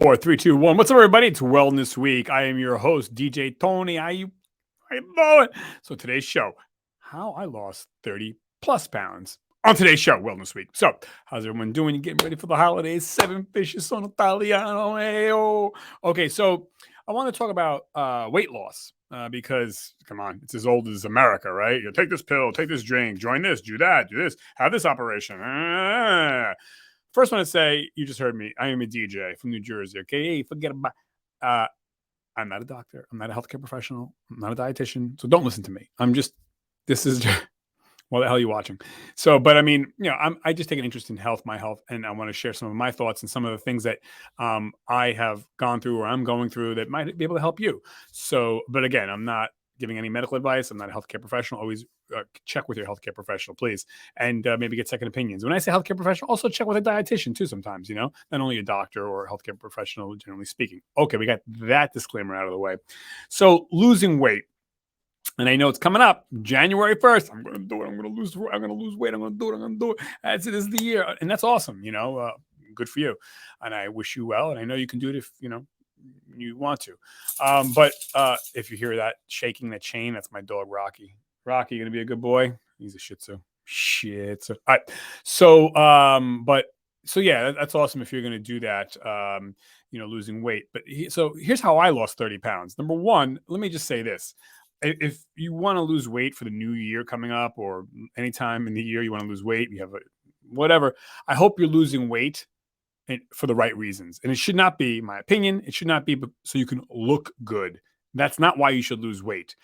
Four, three, two, one. What's up, everybody? It's Wellness Week. I am your host, DJ Tony. How you doing? So today's show, how I lost 30 plus pounds. On today's show, Wellness Week. So, how's everyone doing? You getting ready for the holidays? Seven fishes on Italiano. Hey-oh. Okay, so I want to talk about weight loss because, come on, it's as old as America, right? You take this pill, take this drink, join this, do that, do this, have this operation. First, I want to say, you just heard me. I am a DJ from New Jersey. Okay, hey, forget about. I'm not a doctor. I'm not a healthcare professional. I'm not a dietitian. So don't listen to me. I'm just. This is. What the hell are you watching? So, but I mean, I just take an interest in health, my health, and I want to share some of my thoughts and some of the things that I have gone through or I'm going through that might be able to help you. So, but again, I'm not giving any medical advice. I'm not a healthcare professional. Always check with your healthcare professional, please, and maybe get second opinions. When I say healthcare professional, also check with a dietitian too. Sometimes, not only a doctor or a healthcare professional, generally speaking. Okay, we got that disclaimer out of the way. So, losing weight. And I know it's coming up January 1st. I'm going to do it. I'm going to lose weight. I'm going to do it. As it is the year. And that's awesome. Good for you. And I wish you well. And I know you can do it if, you want to. But if you hear that shaking that chain, that's my dog, Rocky. Rocky, you going to be a good boy? He's a Shih Tzu. All right. So, yeah, that's awesome if you're going to do that, losing weight. But so here's how I lost 30 pounds. Number one, let me just say this. If you want to lose weight for the new year coming up or anytime in the year you want to lose weight, you have whatever, I hope you're losing weight for the right reasons. And it should not be, my opinion, it should not be so you can look good. That's not why you should lose weight.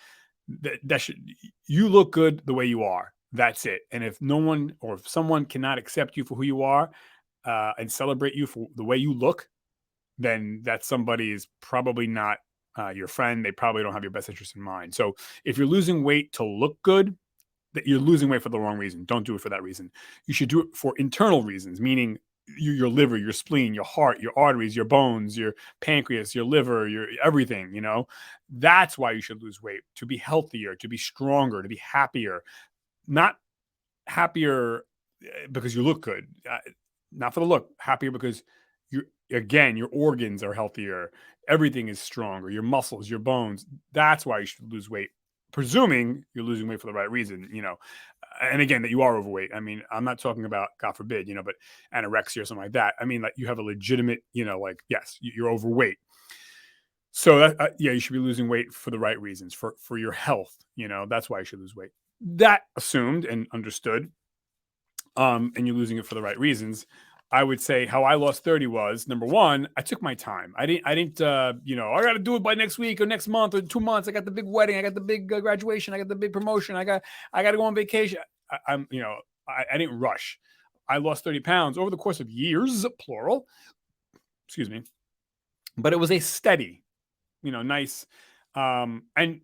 You look good the way you are. That's it. And if no one or if someone cannot accept you for who you are and celebrate you for the way you look, then that somebody is probably not your friend. They probably don't have your best interest in mind. So if you're losing weight to look good, that you're losing weight for the wrong reason. Don't do it for that reason. You should do it for internal reasons, meaning your liver, your spleen, your heart, your arteries, your bones, your pancreas, your liver, your everything, That's why you should lose weight, to be healthier, to be stronger, to be happier. Not happier because you look good. Not for the look. Happier because your organs are healthier. Everything is stronger. Your muscles, your bones. That's why you should lose weight, presuming you're losing weight for the right reason, and again, that you are overweight. I mean, I'm not talking about, God forbid, but anorexia or something like that. I mean, like you have a legitimate, yes, you're overweight. So you should be losing weight for the right reasons, for your health. That's why you should lose weight. That assumed and understood, and you're losing it for the right reasons. I would say how I lost 30 was, number one, I took my time. I didn't, I got to do it by next week or next month or 2 months. I got the big wedding. I got the big graduation. I got the big promotion. I got to go on vacation. I didn't rush. I lost 30 pounds over the course of years, plural. Excuse me. But it was a steady, nice. And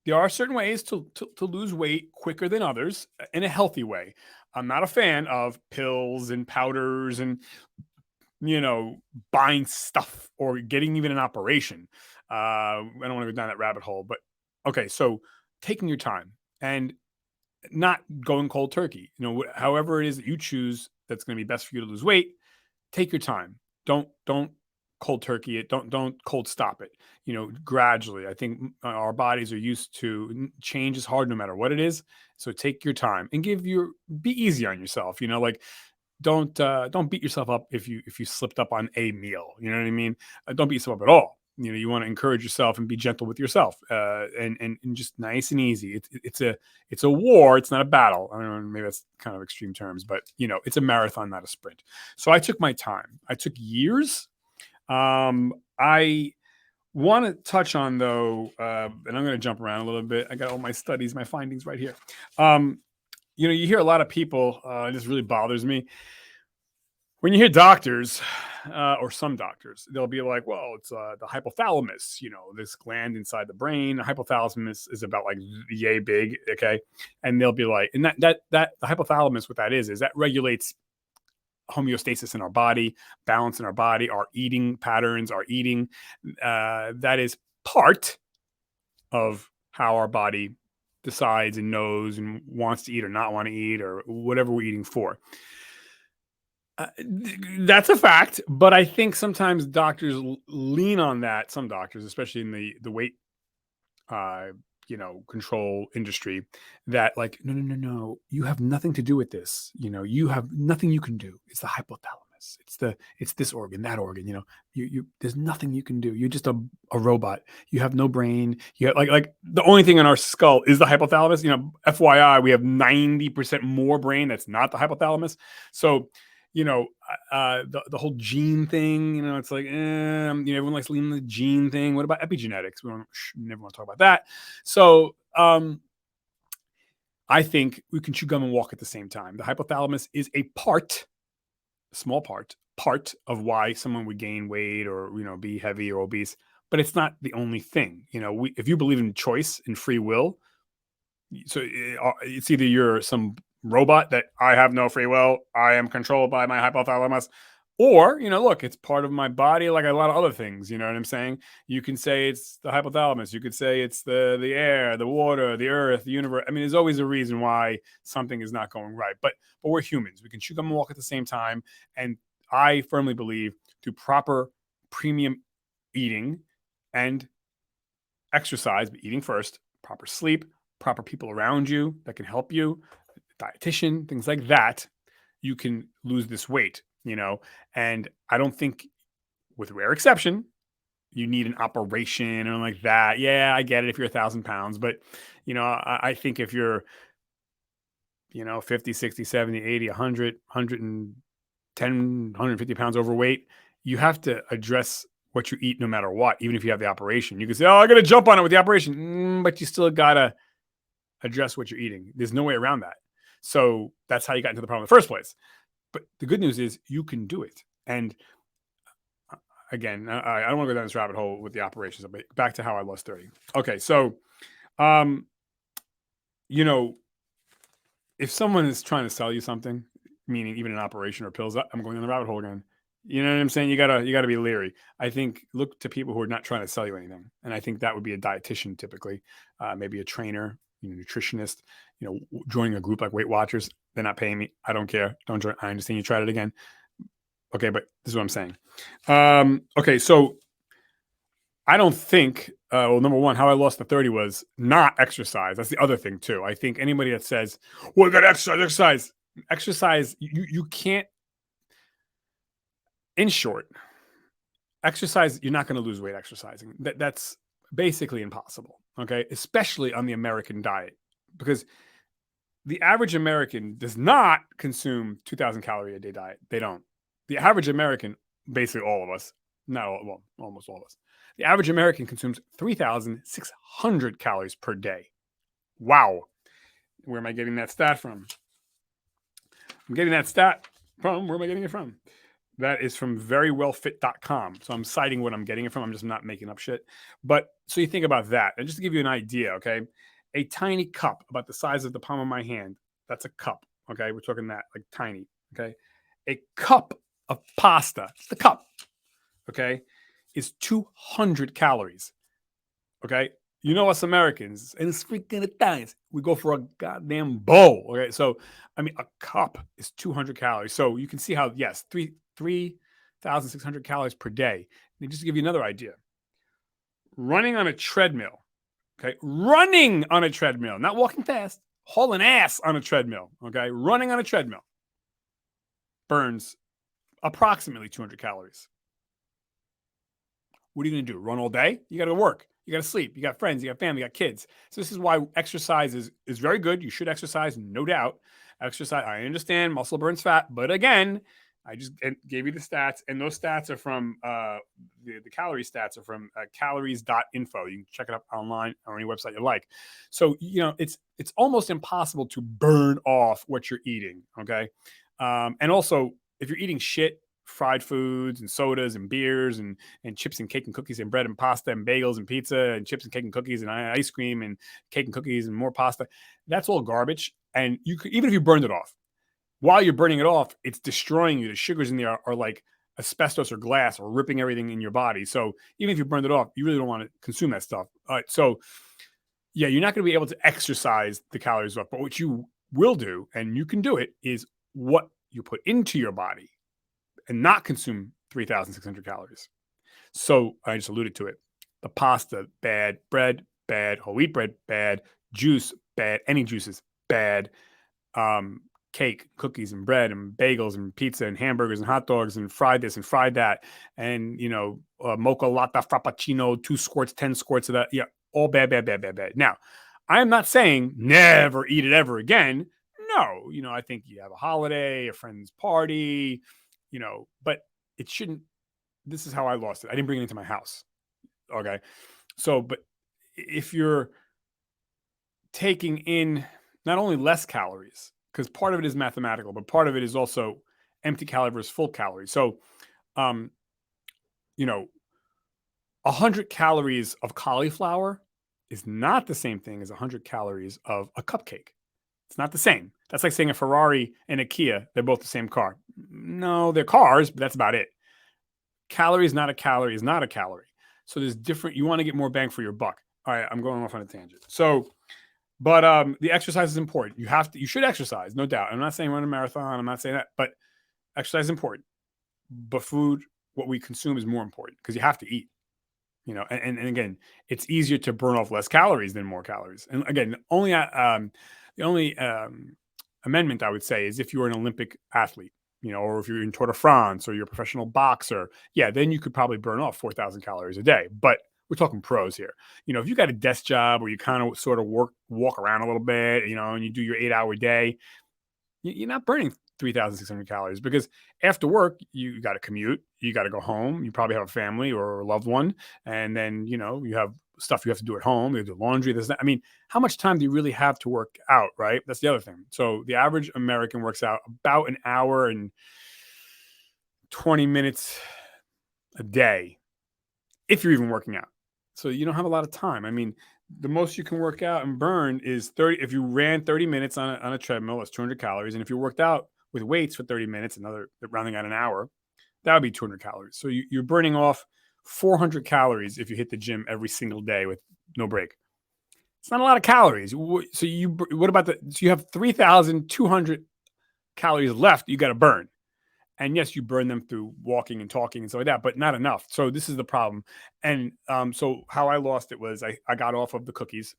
there are certain ways to lose weight quicker than others in a healthy way. I'm not a fan of pills and powders and, buying stuff or getting even an operation. I don't want to go down that rabbit hole, but okay. So taking your time and not going cold turkey, however it is that you choose that's going to be best for you to lose weight, take your time. Don't cold turkey it. Don't cold stop it. Gradually. I think our bodies are used to change is hard no matter what it is. So take your time and be easy on yourself. Don't beat yourself up if you slipped up on a meal. You know what I mean? Don't beat yourself up at all. You want to encourage yourself and be gentle with yourself, and just nice and easy. It's a war. It's not a battle. I don't know, maybe that's kind of extreme terms, but it's a marathon, not a sprint. So I took my time. I took years. I want to touch on though, and I'm going to jump around a little bit. I got all my studies, my findings right here. You hear a lot of people, this really bothers me. When you hear doctors, or some doctors, they'll be like, well, it's the hypothalamus, this gland inside the brain. The hypothalamus is about like yay big, okay? And they'll be like, and that the hypothalamus, what that is that regulates homeostasis in our body, balance in our body, our eating patterns, our eating. That is part of how our body decides and knows and wants to eat or not want to eat or whatever we're eating for. That's a fact, but I think sometimes doctors lean on that. Some doctors, especially in the weight, uh, control industry, that like, no, no, no, no, you have nothing to do with this. You have nothing you can do. It's the hypothalamus. It's this organ, that organ. There's nothing you can do. You're just a robot. You have no brain. You have, like the only thing in our skull is the hypothalamus. FYI, we have 90% more brain that's not the hypothalamus. So the whole gene thing, it's like, everyone likes leaning the gene thing. What about epigenetics? We never want to talk about that. So I think we can chew gum and walk at the same time. The hypothalamus is a small part of why someone would gain weight or, be heavy or obese, but it's not the only thing. If you believe in choice and free will, so it's either you're some robot that I have no free will, I am controlled by my hypothalamus, or look, it's part of my body, like a lot of other things. You know what I'm saying? You can say it's the hypothalamus, you could say it's the air, the water, the earth, the universe. I mean, there's always a reason why something is not going right, but we're humans. We can chew gum and walk at the same time. And I firmly believe through proper premium eating and exercise, but eating first, proper sleep, proper people around you that can help you, dietitian, things like that, you can lose this weight, and I don't think, with rare exception, you need an operation or like that. Yeah, I get it if you're 1,000 pounds, but I think if you're 50, 60, 70, 80, 100, 110, 150 pounds overweight, you have to address what you eat no matter what, even if you have the operation. You can say, oh, I got to jump on it with the operation, but you still got to address what you're eating. There's no way around that. So that's how you got into the problem in the first place. But the good news is you can do it. And again, I don't want to go down this rabbit hole with the operations, but back to how I lost 30. Okay. So, if someone is trying to sell you something, meaning even an operation or pills, I'm going in the rabbit hole again. You know what I'm saying? You gotta be leery. I think look to people who are not trying to sell you anything, and I think that would be a dietitian typically, maybe a trainer, nutritionist. Joining a group like Weight Watchers. They're not paying me. I don't care. Don't join. I understand you tried it again. Okay, but this is what I'm saying. Okay, so I don't think. Well, number one, how I lost the 30 was not exercise. That's the other thing too. I think anybody that says, "Well, I got to exercise," you can't. In short, exercise, you're not going to lose weight exercising. That's basically impossible. Okay, especially on the American diet, because the average American does not consume 2,000 calorie a day diet. They don't. The average American, basically all of us, not all, well, almost all of us, the average American consumes 3,600 calories per day. Wow. Where am I getting that stat from? I'm getting that stat from, where am I getting it from? That is from verywellfit.com. So I'm citing what I'm getting it from. I'm just not making up shit. But so you think about that. And just to give you an idea, okay, a tiny cup about the size of the palm of my hand, that's a cup. Okay, we're talking that, like tiny. Okay, a cup of pasta, the cup, okay, is 200 calories. Okay, us Americans, and it's freaking Italians, we go for a goddamn bowl. Okay, so I mean, a cup is 200 calories. So you can see how, yes, 3,600 calories per day. And just to give you another idea, running on a treadmill, okay, running on a treadmill, not walking fast, hauling ass on a treadmill, okay, running on a treadmill burns approximately 200 calories. What are you going to do? Run all day? You got to work. You got to sleep. You got friends. You got family. You got kids. So this is why exercise is very good. You should exercise, no doubt. Exercise, I understand muscle burns fat, but again, I just gave you the stats, and those stats are from the calorie stats are from calories.info. You can check it up online or any website you like. So it's almost impossible to burn off what you're eating. Okay, and also if you're eating shit, fried foods and sodas and beers and chips and cake and cookies and bread and pasta and bagels and pizza and chips and cake and cookies and ice cream and cake and cookies and more pasta, that's all garbage. And you could, even if you burned it off, while you're burning it off, it's destroying you. The sugars in there are like asbestos or glass or ripping everything in your body. So even if you burned it off, you really don't want to consume that stuff. All right. So yeah, you're not going to be able to exercise the calories off, but what you will do, and you can do it, is what you put into your body. and not consume 3,600 calories. So I just alluded to it. The pasta, bad. Bread, bad. Whole wheat bread, bad. Juice, bad. Any juices, bad. Cake, cookies, and bread, and bagels, and pizza, and hamburgers, and hot dogs, and fried this and fried that, and mocha latte frappuccino, 2 squirts, 10 squirts of that. Yeah, all bad, bad, bad, bad, bad. Now, I am not saying never eat it ever again. No, I think you have a holiday, a friend's party, but it shouldn't. This is how I lost it. I didn't bring it into my house. Okay. So, but if you're taking in not only less calories, because part of it is mathematical, but part of it is also empty calorie versus full calories. So, 100 calories of cauliflower is not the same thing as 100 calories of a cupcake. It's not the same. That's like saying a Ferrari and a Kia, they're both the same car. No, they're cars, but that's about it. Calorie is not a calorie is not a calorie. So there's different, you want to get more bang for your buck. All right, I'm going off on a tangent. So, but the exercise is important. You should exercise, no doubt. I'm not saying run a marathon. I'm not saying that, but exercise is important. But food, what we consume is more important because you have to eat. And again, it's easier to burn off less calories than more calories. And again, the only amendment I would say is if you're an Olympic athlete, or if you're in Tour de France or you're a professional boxer, yeah, then you could probably burn off 4,000 calories a day. But we're talking pros here. If you got a desk job where you kind of sort of walk around a little bit, and you do your 8-hour day, you're not burning 3,600 calories because after work, you got to commute, you got to go home. You probably have a family or a loved one. And then, you have stuff you have to do at home. You have to do laundry. I mean, how much time do you really have to work out? Right. That's the other thing. So the average American works out about an hour and 20 minutes a day, if you're even working out. So you don't have a lot of time. I mean, the most you can work out and burn is 30. If you ran 30 minutes on a treadmill, that's 200 calories. And if you worked out with weights for 30 minutes, another rounding out an hour, that would be 200 calories. So you're burning off 400 calories if you hit the gym every single day with no break. It's not a lot of calories. So you have 3,200 calories left you got to burn. And yes, you burn them through walking and talking and stuff like that, but not enough. So this is the problem. And so how I lost it was I got off of the cookies.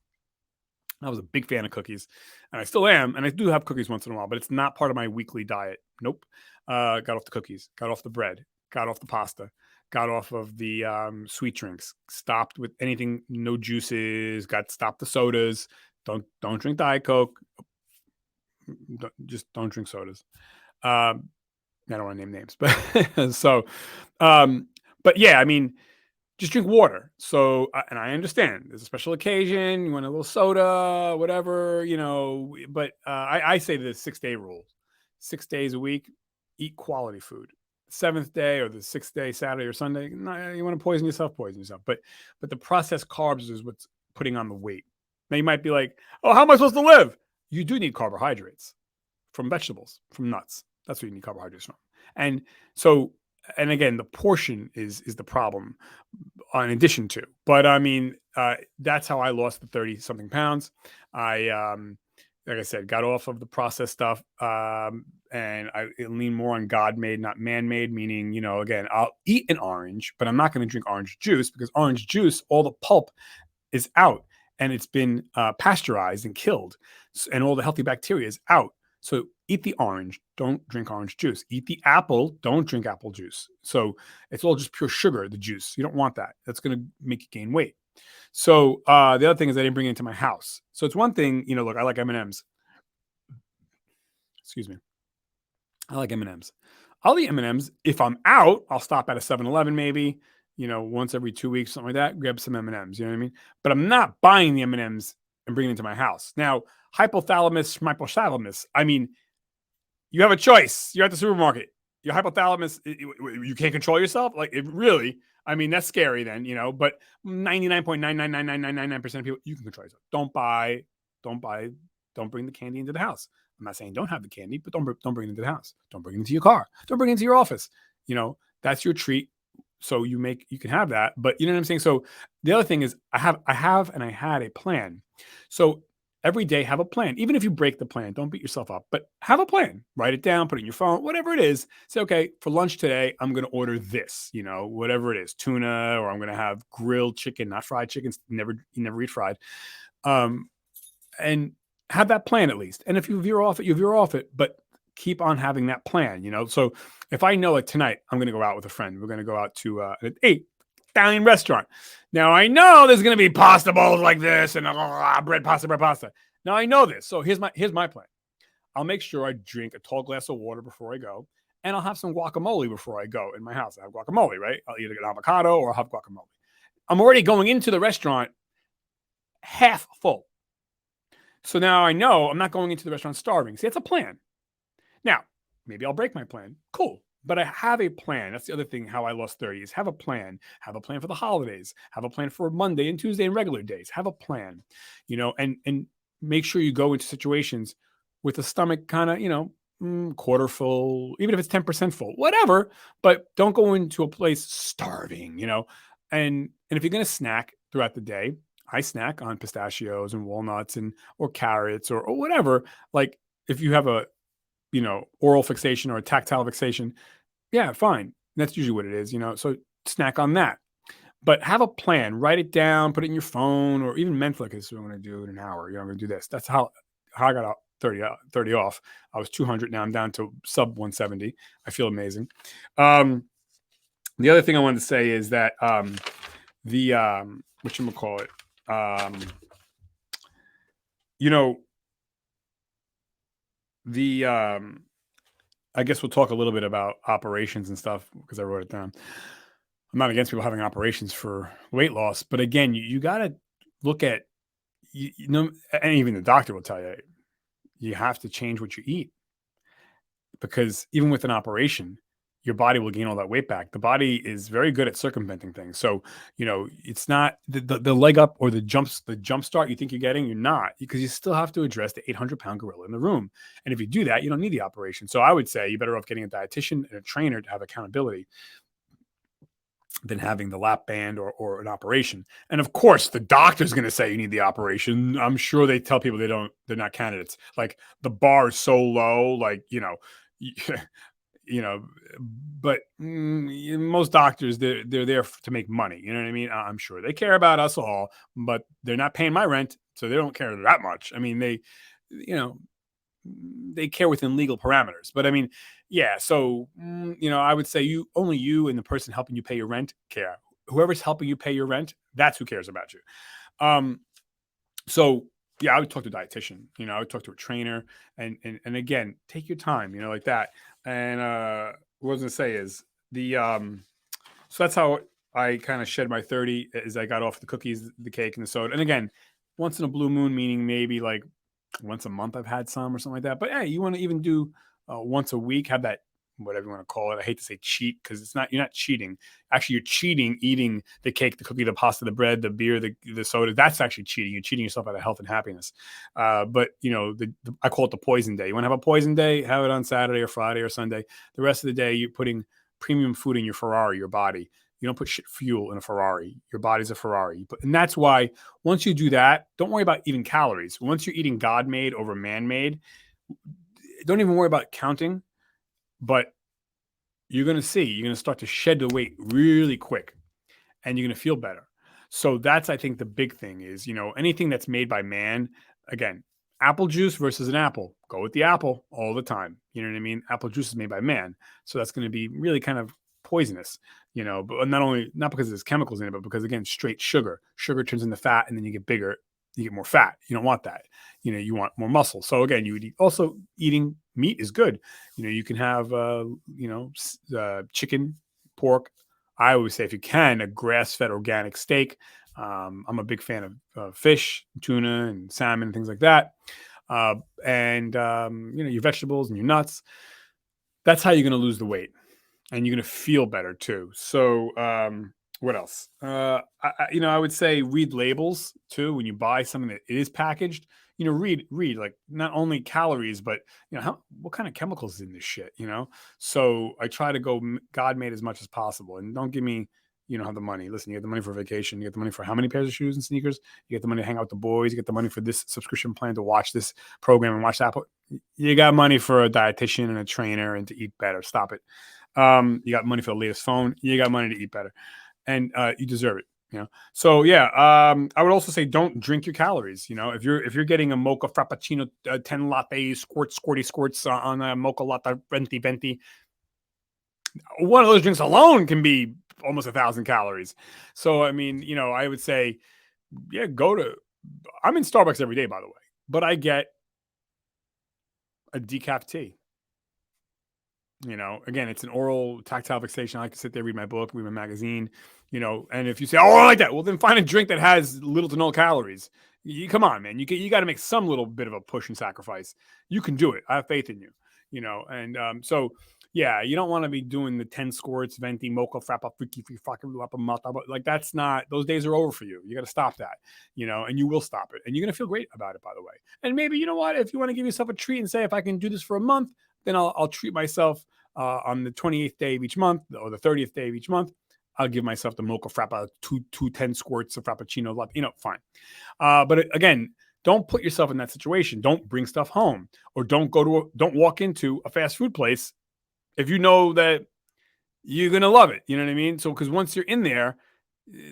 I was a big fan of cookies, and I still am. And I do have cookies once in a while, but it's not part of my weekly diet. Nope. Got off the cookies, got off the bread, got off the pasta, got off of the sweet drinks, stopped with anything, no juices, stopped the sodas. Don't drink Diet Coke. Just don't drink sodas. I don't want to name names, but so, but yeah, I mean, just drink water. So, and I understand there's a special occasion, you want a little soda, whatever, but I say the 6-day rule, 6 days a week, eat quality food. 7th day or the 6th day, Saturday or Sunday, you want to poison yourself. But the processed carbs is what's putting on the weight. Now you might be like, oh, how am I supposed to live? You do need carbohydrates from vegetables, from nuts. That's what you need carbohydrates from. And so, and again, the portion is the problem in addition to, but I mean, that's how I lost the 30 something pounds. I, like I said, got off of the processed stuff. And I lean more on God-made, not man-made, meaning, again, I'll eat an orange, but I'm not going to drink orange juice because orange juice, all the pulp is out and it's been pasteurized and killed. And all the healthy bacteria is out. So eat the orange, don't drink orange juice. Eat the apple, don't drink apple juice. So it's all just pure sugar, the juice. You don't want that. That's going to make you gain weight. So the other thing is I didn't bring it into my house. So it's one thing, look, I like M&Ms. Excuse me. I like M&Ms. I'll eat M&Ms. If I'm out, I'll stop at a 7-Eleven maybe, once every 2 weeks, something like that, grab some M&Ms, you know what I mean? But I'm not buying the M&Ms and bringing it into my house. Now, hypothalamus, I mean, you have a choice. You're at the supermarket. Your hypothalamus, you can't control yourself? Like, it really, I mean, that's scary then, but 99.9999999% of people, you can control yourself. Don't bring the candy into the house. I'm not saying don't have the candy, but don't bring it into the house. Don't bring it into your car. Don't bring it into your office. That's your treat. So you can have that, but you know what I'm saying? So the other thing is I had a plan. So every day have a plan. Even if you break the plan, don't beat yourself up, but have a plan. Write it down, put it in your phone, whatever it is. Say, okay, for lunch today, I'm going to order this, whatever it is, tuna, or I'm going to have grilled chicken, not fried chicken. You never eat fried. And have that plan at least. And if you veer off it, you veer off it, but keep on having that plan. So if I know, like, tonight I'm going to go out with a friend, we're going to go out to an Italian restaurant. Now I know there's going to be pasta bowls like this and bread pasta. Now I know this. So here's my plan. I'll make sure I drink a tall glass of water before I go, and I'll have some guacamole before I go in my house. I have guacamole, right? I'll either get avocado or I'll have guacamole. I'm already going into the restaurant half full. So now I know I'm not going into the restaurant starving. See, that's a plan. Now, maybe I'll break my plan. Cool. But I have a plan. That's the other thing, how I lost 30 is have a plan. Have a plan for the holidays. Have a plan for Monday and Tuesday and regular days. Have a plan, and make sure you go into situations with the stomach kind of, quarter full, even if it's 10% full, whatever. But don't go into a place starving, and if you're going to snack throughout the day, I snack on pistachios and walnuts or carrots or whatever. Like if you have a, oral fixation or a tactile fixation, yeah, fine. That's usually what it is, so snack on that. But have a plan, write it down, put it in your phone, or even mentally, because I'm going to do it in an hour. I'm going to do this. That's how I got out 30 off. I was 200. Now I'm down to sub 170. I feel amazing. The other thing I wanted to say is that whatchamacallit, I guess we'll talk a little bit about operations and stuff because I wrote it down. I'm not against people having operations for weight loss, but again, you got to look at, and even the doctor will tell you, you have to change what you eat, because even with an operation, your body will gain all that weight back. The body is very good at circumventing things. So, it's not the leg up or the jump start you think you're getting, you're not, because you still have to address the 800-pound gorilla in the room. And if you do that, you don't need the operation. So I would say you're better off getting a dietitian and a trainer to have accountability than having the lap band or an operation. And of course, the doctor's going to say you need the operation. I'm sure they tell people they're not candidates. Like the bar is so low, like, but most doctors, they're there to make money. You know what I mean? I'm sure they care about us all, but they're not paying my rent, so they don't care that much. I mean, they care within legal parameters, but I mean, yeah. So, I would say you and the person helping you pay your rent care. Whoever's helping you pay your rent, that's who cares about you. So yeah, I would talk to a dietitian, I would talk to a trainer, and again, take your time, like that. And what I was gonna say is so that's how I kind of shed my 30, is I got off the cookies, the cake, and the soda. And again, once in a blue moon, meaning maybe like once a month I've had some or something like that. But hey, you want to even do once a week, have that, whatever you want to call it. I hate to say cheat, because you're not cheating. Actually, you're cheating eating the cake, the cookie, the pasta, the bread, the beer, the soda. That's actually cheating. You're cheating yourself out of health and happiness. But I call it the poison day. You want to have a poison day? Have it on Saturday or Friday or Sunday. The rest of the day, you're putting premium food in your Ferrari, your body. You don't put shit fuel in a Ferrari. Your body's a Ferrari. And that's why once you do that, don't worry about even calories. Once you're eating God-made over man-made, don't even worry about counting. But you're going to start to shed the weight really quick, and you're going to feel better. So that's, I think, the big thing is, anything that's made by man, again, apple juice versus an apple, go with the apple all the time. You know what I mean? Apple juice is made by man. So that's going to be really kind of poisonous, but not because there's chemicals in it, but because, again, straight sugar turns into fat, and then you get bigger, you get more fat. You don't want that. You want more muscle. So again, also eating meat is good. You can have, chicken, pork. I always say, if you can, a grass-fed organic steak. I'm a big fan of fish, tuna, and salmon, and things like that. And your vegetables and your nuts. That's how you're going to lose the weight, and you're going to feel better too. So, what else? I would say read labels too. When you buy something that is packaged, read like not only calories, but what kind of chemicals is in this shit, So I try to go God made as much as possible, and don't give me, you don't have the money. Listen, you get the money for vacation. You get the money for how many pairs of shoes and sneakers? You get the money to hang out with the boys. You get the money for this subscription plan to watch this program and watch that. You got money for a dietitian and a trainer and to eat better. Stop it. You got money for the latest phone. You got money to eat better, and you deserve it. So yeah, I would also say don't drink your calories. If you're getting a mocha frappuccino, 10 latte squirts on a mocha latte venti, one of those drinks alone can be almost 1,000 calories. So I mean, I would say, yeah, I'm in Starbucks every day, by the way, but I get a decaf tea. Again, it's an oral tactile fixation. I can sit there, read my book, read my magazine, and if you say, oh, I like that, well, then find a drink that has little to no calories. Come on, man. You got to make some little bit of a push and sacrifice. You can do it. I have faith in you, and so, yeah, you don't want to be doing the 10 squirts, venti, mocha, frappa, freaky, fucking mata. Like, that's not, those days are over for you. You got to stop that, and you will stop it. And you're going to feel great about it, by the way. And maybe, you know what, if you want to give yourself a treat and say, if I can do this for a month, then I'll treat myself on the 28th day of each month or the 30th day of each month. I'll give myself the mocha frappa, two 10 squirts of frappuccino, fine. But again, don't put yourself in that situation. Don't bring stuff home, or don't walk into a fast food place if you know that you're going to love it. You know what I mean? So, because once you're in there,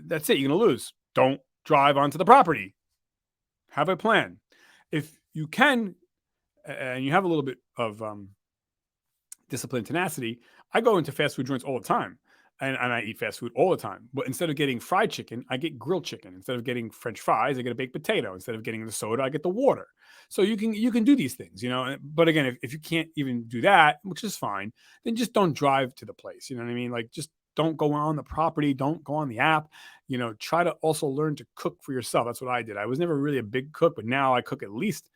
that's it. You're going to lose. Don't drive onto the property. Have a plan. If you can, and you have a little bit of discipline, tenacity, I go into fast food joints all the time, and I eat fast food all the time. But instead of getting fried chicken, I get grilled chicken. Instead of getting French fries, I get a baked potato. Instead of getting the soda, I get the water. So you can do these things, But again, if you can't even do that, which is fine, then just don't drive to the place. You know what I mean? Like, just don't go on the property. Don't go on the app. Try to also learn to cook for yourself. That's what I did. I was never really a big cook, but now I cook at least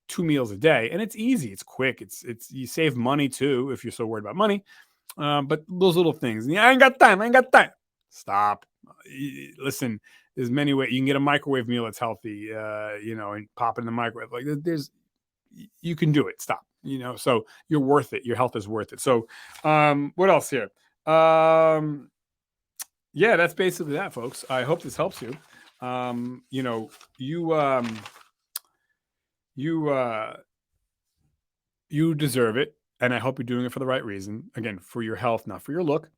2 meals a day, and it's easy. It's quick. It's you save money too if you're so worried about money. But those little things. I ain't got time. Stop. Listen, there's many ways you can get a microwave meal that's healthy. And pop it in the microwave. Like, you can do it. Stop. So you're worth it. Your health is worth it. So, what else here? Yeah, that's basically that, folks. I hope this helps you. You deserve it, and I hope you're doing it for the right reason. Again, for your health, not for your look.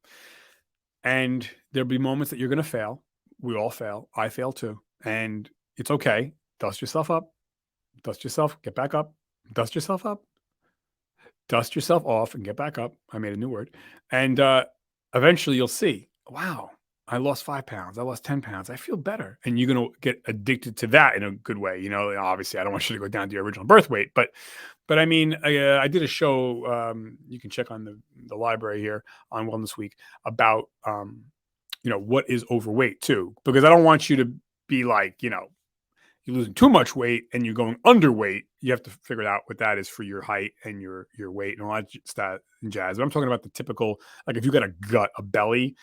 And there'll be moments that you're going to fail. We all fail. I fail too, and it's okay. Dust yourself up. Dust yourself. Get back up. Dust yourself up. Dust yourself off and get back up. I made a new word, and eventually you'll see. Wow. I lost 5 pounds. I lost 10 pounds. I feel better. And you're going to get addicted to that in a good way. Obviously I don't want you to go down to your original birth weight, but I mean, I did a show, you can check on the library here on Wellness Week about, what is overweight too, because I don't want you to be like, you're losing too much weight and you're going underweight. You have to figure out what that is for your height and your weight and all that stuff and jazz. But I'm talking about the typical, like, if you got a gut, a belly,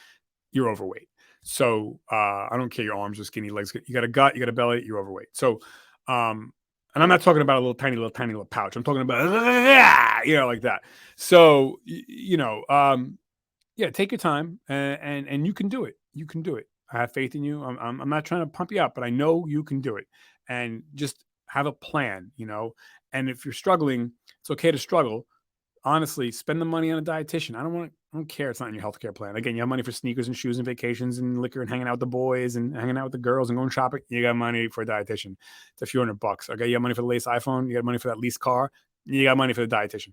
you're overweight. So I don't care, your arms are skinny, legs, you got a gut, you got a belly, you're overweight. So, and I'm not talking about a little tiny little pouch. I'm talking about, like that. So, yeah, take your time and you can do it. You can do it. I have faith in you. I'm not trying to pump you up, but I know you can do it. And just have a plan, and if you're struggling, it's okay to struggle. Honestly, spend the money on a dietitian. I don't care. It's not in your healthcare plan. Again, you have money for sneakers and shoes and vacations and liquor and hanging out with the boys and hanging out with the girls and going shopping. You got money for a dietitian. It's a few $100. Okay. You have money for the latest iPhone. You got money for that leased car. You got money for the dietitian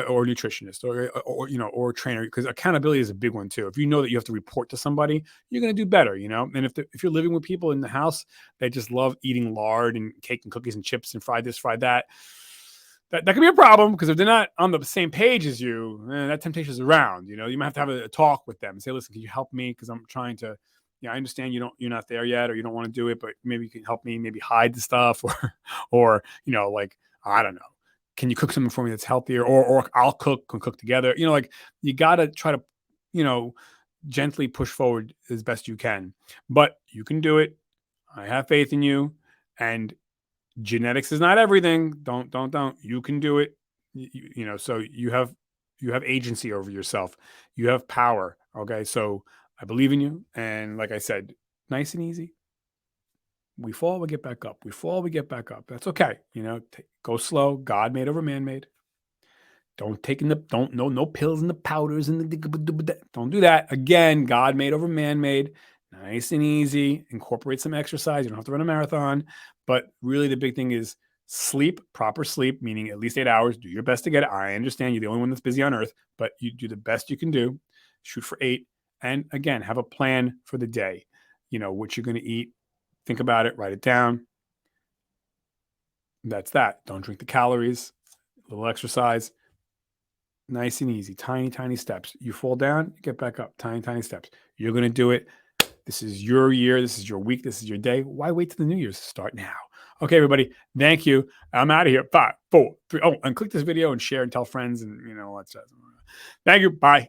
or nutritionist or a trainer, because accountability is a big one too. If you know that you have to report to somebody, you're going to do better, And if you're living with people in the house that just love eating lard and cake and cookies and chips and fried this, fried that, that can be a problem, because if they're not on the same page as you, that temptation is around. You might have to have a talk with them and say, listen, can you help me? Because I'm trying to, I understand you're not there yet, or you don't want to do it, but maybe you can help me, maybe hide the stuff or like, I don't know, can you cook something for me that's healthier, or I'll cook together. Like, you got to try to, gently push forward as best you can, but you can do it. I have faith in you, and genetics is not everything. Don't. You can do it. So you have agency over yourself. You have power. Okay. So I believe in you. And like I said, nice and easy. We fall, we get back up. We fall, we get back up. That's okay. Go slow. God made over man made. Don't take in no pills and the powders and don't do that. Again, God made over man made. Nice and easy. Incorporate some exercise. You don't have to run a marathon. But really the big thing is sleep, proper sleep, meaning at least 8 hours. Do your best to get it. I understand you're the only one that's busy on earth, but you do the best you can do. Shoot for 8. And again, have a plan for the day. What you're going to eat. Think about it, write it down. That's that. Don't drink the calories, a little exercise. Nice and easy, tiny, tiny steps. You fall down, get back up, tiny, tiny steps. You're going to do it. This is your year. This is your week. This is your day. Why wait till the New Year's? Start now. Okay, everybody. Thank you. I'm out of here. 5, 4, 3. Oh, and click this video and share and tell friends and all that stuff. Thank you. Bye.